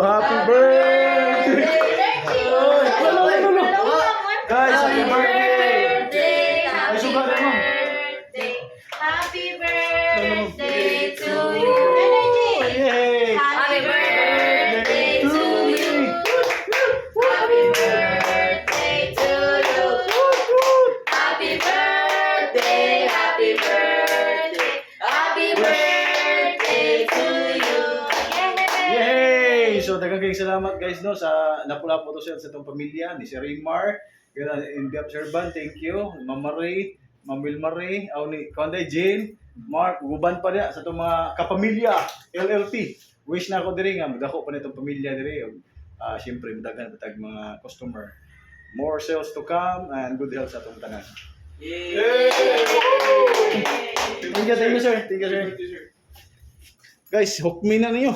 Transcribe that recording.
Happy birthday! Guys, happy birthday! Happy birthday! Happy birthday to you! Yay! Happy birthday to you! Happy birthday to you! Happy birthday! Happy birthday! Happy birthday to you! Yay! So, daghang kayong salamat guys no sa napula po to sa itong pamilya ni Sir Raymar. Kaya in the observant, thank you. Mama Ray, Ma'am Wilma Ray, ni Conday Jane, Mark, guban pa niya sa itong mga kapamilya, LLP. Wish na ako diri nga, magdako pa nitong pamilya diri. Siyempre, madagan patag mga customer. More sales to come and good health sa itong tanan. Yay! Thank you sir. Thank you sir. Guys, hook me na niyo.